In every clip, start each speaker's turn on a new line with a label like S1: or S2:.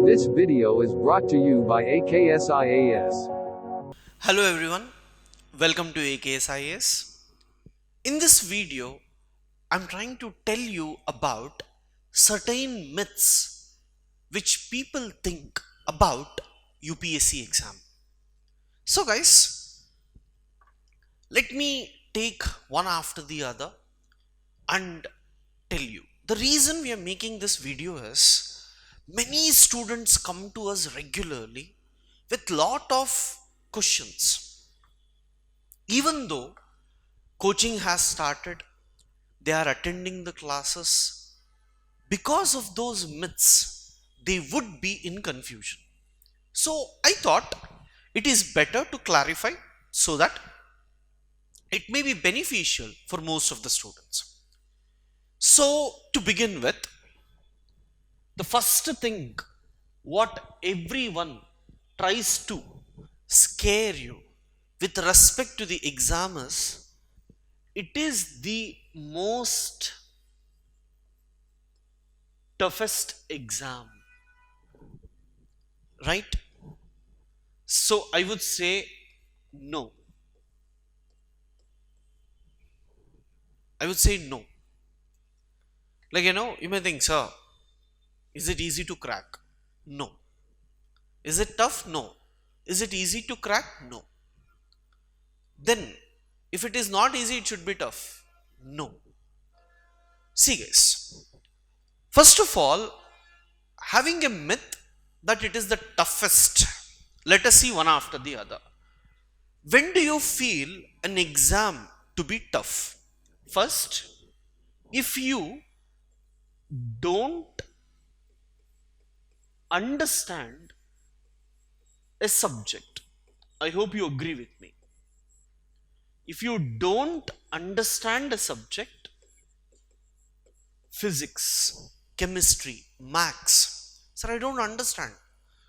S1: This video is brought to you by AKSIAS.
S2: Hello everyone, welcome to AKSIAS. In this video, I'm trying to tell you about certain myths which people think about UPSC exam. So guys, let me take one after the other and tell you. The reason we are making this video is many students come to us regularly with lot of questions. Even though coaching has started, they are attending the classes. Because of those myths, they would be in confusion. So I thought it is better to clarify so that it may be beneficial for most of the students. So to begin with, the first thing what everyone tries to scare you with respect to the exam is it is the most toughest exam, right? So I would say no. I would say no. Like, you may think, sir, is it easy to crack? No. Is it tough? No. Is it easy to crack? No. Then, if it is not easy, it should be tough. No. See, guys, first of all, having a myth that it is the toughest, let us see one after the other. When do you feel an exam to be tough? First, if you don't understand a subject, I hope you agree with me. If you don't understand a subject, physics, chemistry, maths, sir, I don't understand.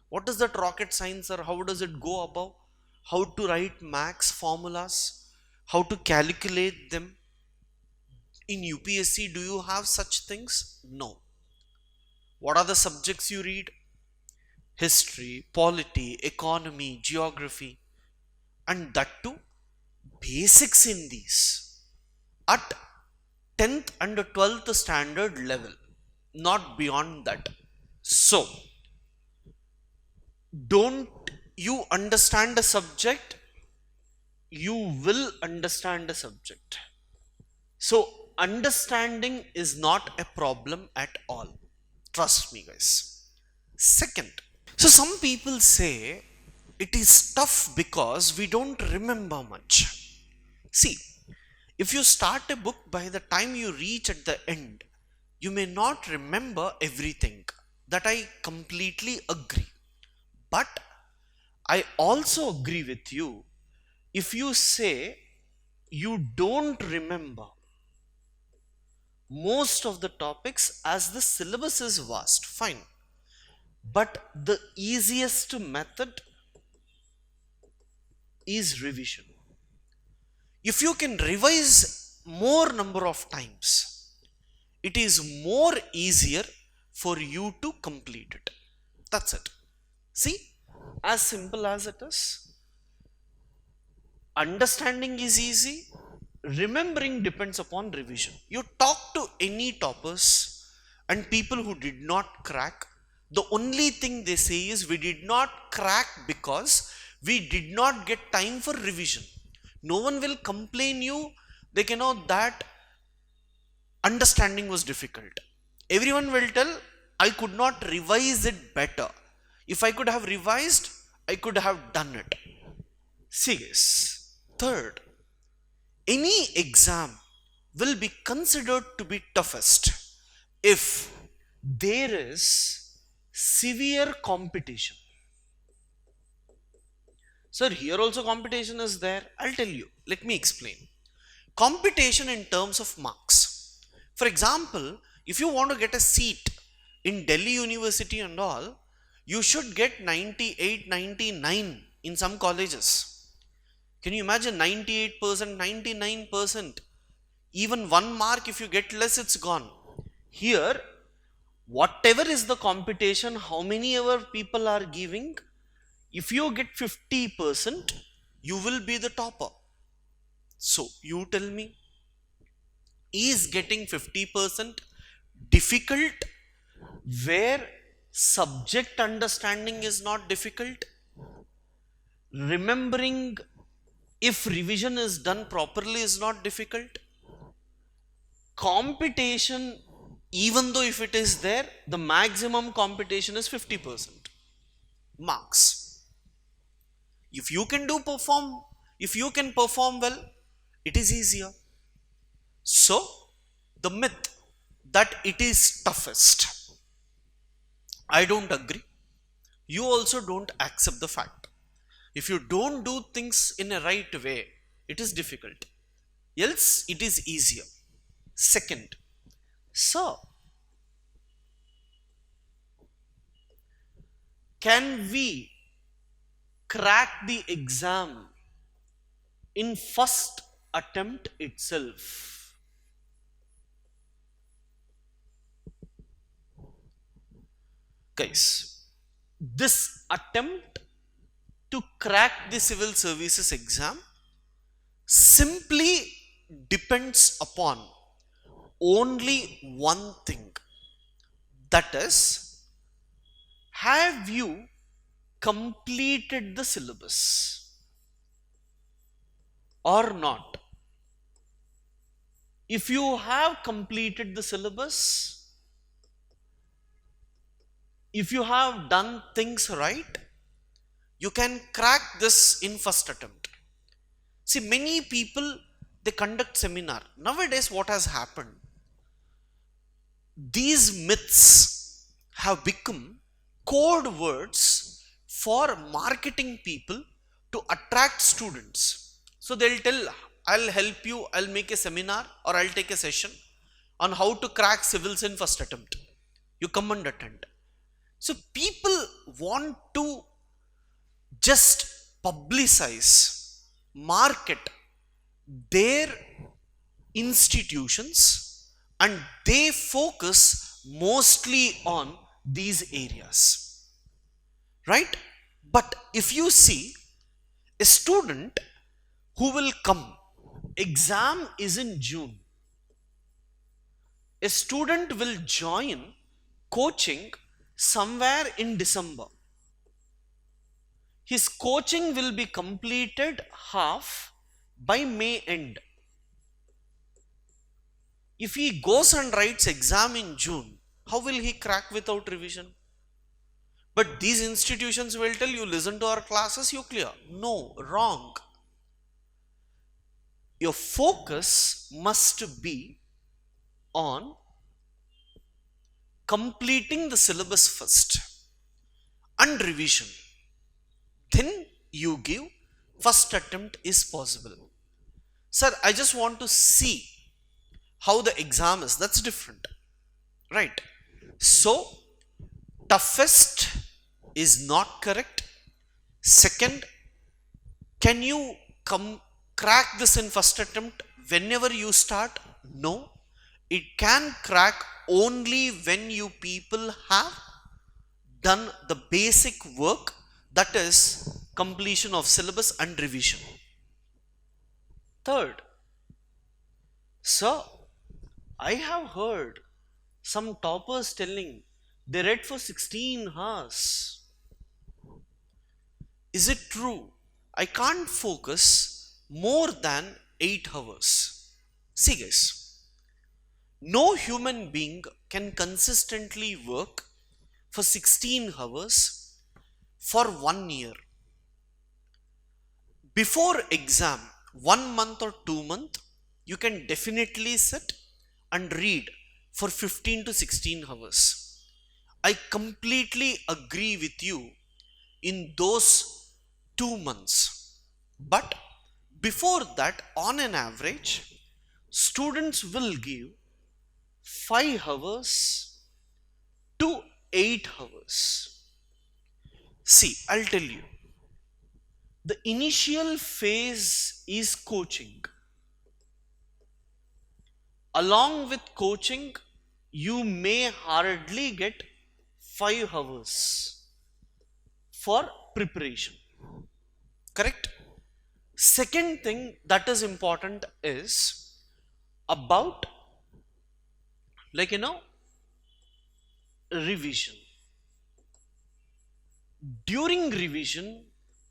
S2: What is that rocket science, sir? How does it go about? How to write maths formulas? How to calculate them? In UPSC, do you have such things? No. What are the subjects you read? History, polity, economy, geography, and that too basics in these at 10th and 12th standard level, not beyond that. So, don't you understand a subject, you will understand a subject. So, understanding is not a problem at all. Trust me, guys. Second, so some people say it is tough because we don't remember much. See, if you start a book, by the time you reach at the end, you may not remember everything. That I completely agree. But I also agree with you if you say you don't remember most of the topics as the syllabus is vast, fine. But the easiest method is revision. If you can revise more number of times, it is more easier for you to complete it. That's it. See, as simple as it is. Understanding is easy. Remembering depends upon revision. You talk to any toppers and people who did not crack, the only thing they say is we did not crack because we did not get time for revision. No one will complain you that understanding was difficult. Everyone will tell I could not revise it better. If I could have revised, I could have done it. See guys, third, any exam will be considered to be toughest if there is severe competition. Sir, here also competition is there. I'll tell you. Let me explain. Competition in terms of marks. For example, if you want to get a seat in Delhi University and all, you should get 98, 99 in some colleges. Can you imagine 98%, 99%? Even 1 mark, if you get less, it's gone. Here, whatever is the competition, how many ever people are giving, if you get 50%, you will be the topper. So you tell me, is getting 50% difficult where subject understanding is not difficult? Remembering if revision is done properly is not difficult? Competition, even though if it is there, the maximum competition is 50% marks. If you can if you can perform well, it is easier. So the myth that it is toughest, I don't agree. You also don't accept the fact. If you don't do things in a right way, it is difficult. Else it is easier. Second, so can we crack the exam in first attempt itself? Guys, this attempt to crack the civil services exam simply depends upon only one thing, that is, have you completed the syllabus or not? If you have completed the syllabus, if you have done things right, you can crack this in first attempt. See, many people, they conduct seminar. Nowadays, what has happened? These myths have become code words for marketing people to attract students. So they'll tell, I'll help you, I'll make a seminar or I'll take a session on how to crack civils in first attempt. You come and attend. So people want to just publicize, market their institutions, and they focus mostly on these areas, right? But if you see a student who will come, exam is in June, a student will join coaching somewhere in December. His coaching will be completed half by May end. If he goes and writes exam in June, how will he crack without revision? But these institutions will tell you, listen to our classes, you clear. No, wrong. Your focus must be on completing the syllabus first and revision. Then you give first attempt is possible. Sir, I just want to see how the exam is. That's different, right? So toughest is not correct. Second, can you crack this in first attempt whenever you start? No, it can crack only when you people have done the basic work, that is completion of syllabus and revision. Third, sir, I have heard some toppers telling they read for 16 hours. Is it true? I can't focus more than 8 hours. See guys, no human being can consistently work for 16 hours for 1 year. Before exam, 1 month or 2 months, you can definitely sit and read for 15 to 16 hours. I completely agree with you in those 2 months. But before that, on an average, students will give 5 hours to 8 hours. See, I'll tell you. The initial phase is coaching. Along with coaching, you may hardly get 5 hours for preparation. Correct? Second thing that is important is about, like, revision. During revision,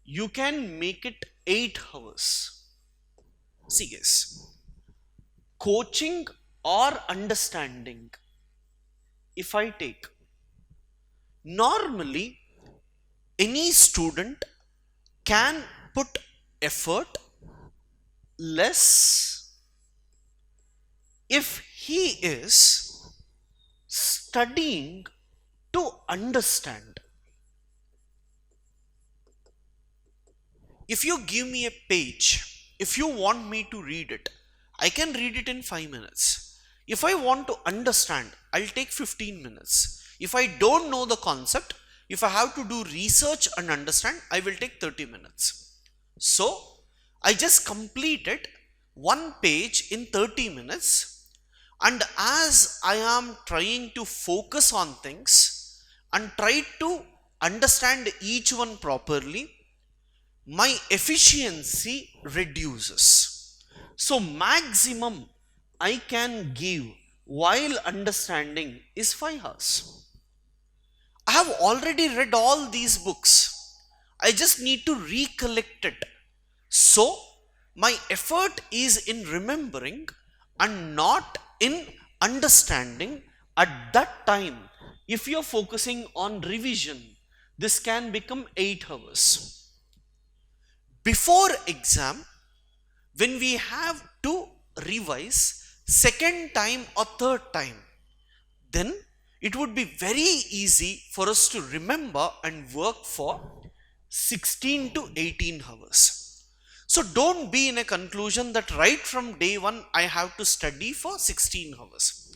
S2: you can make it 8 hours. See guys, coaching or understanding, if I take, normally any student can put effort less if he is studying to understand. If you give me a page, if you want me to read it, I can read it in 5 minutes. If I want to understand, I'll take 15 minutes. If I don't know the concept, if I have to do research and understand, I will take 30 minutes. So, I just completed one page in 30 minutes, and as I am trying to focus on things and try to understand each one properly, my efficiency reduces. So maximum I can give while understanding is 5 hours. I have already read all these books. I just need to recollect it. So my effort is in remembering and not in understanding. At that time, if you're focusing on revision, this can become 8 hours. Before exam, when we have to revise second time or third time, then it would be very easy for us to remember and work for 16 to 18 hours. So don't be in a conclusion that right from day one I have to study for 16 hours.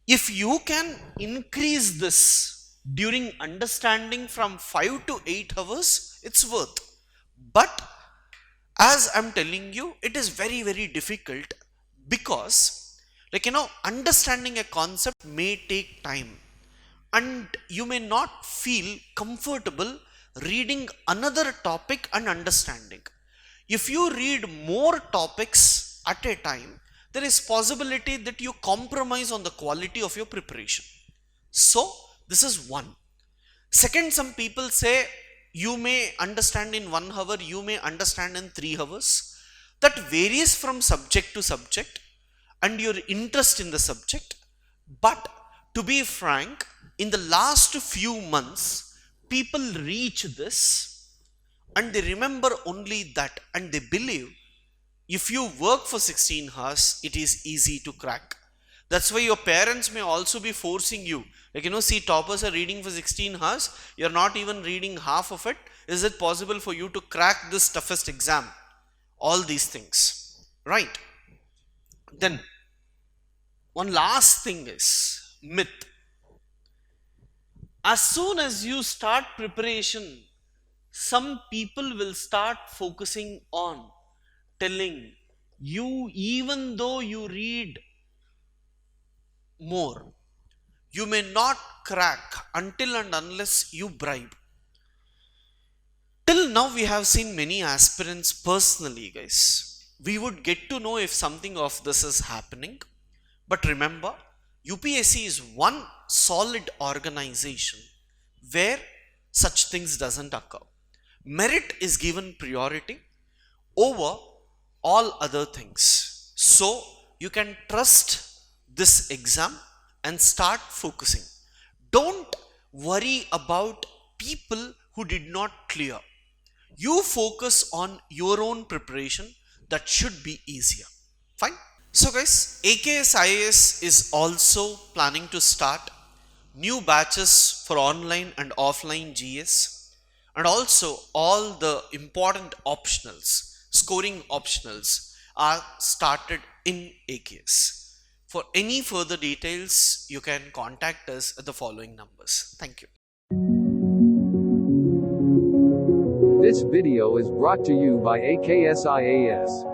S2: If you can increase this during understanding from 5 to 8 hours, it's worth. But as I'm telling you, it is very, very difficult because, like, understanding a concept may take time, and you may not feel comfortable reading another topic and understanding. If you read more topics at a time, there is possibility that you compromise on the quality of your preparation. So this is one. Second, some people say you may understand in 1 hour, you may understand in 3 hours. That varies from subject to subject and your interest in the subject. But to be frank, in the last few months, people reach this and they remember only that, and they believe if you work for 16 hours, it is easy to crack. That's why your parents may also be forcing you. Like, see, toppers are reading for 16 hours. You're not even reading half of it. Is it possible for you to crack this toughest exam? All these things, right? Then, one last thing is myth. As soon as you start preparation, some people will start focusing on telling you, even though you read more, you may not crack until and unless you bribe. Till now, we have seen many aspirants personally, guys. We would get to know if something of this is happening. But remember, UPSC is one solid organization where such things doesn't occur. Merit is given priority over all other things. So you can trust this exam and start focusing. Don't worry about people who did not clear. You focus on your own preparation. That should be easier. Fine. So guys, AKS IAS is also planning to start new batches for online and offline GS, and also all the important optionals, scoring optionals are started in AKS. For any further details, you can contact us at the following numbers. Thank you.
S1: This video is brought to you by AKS IAS.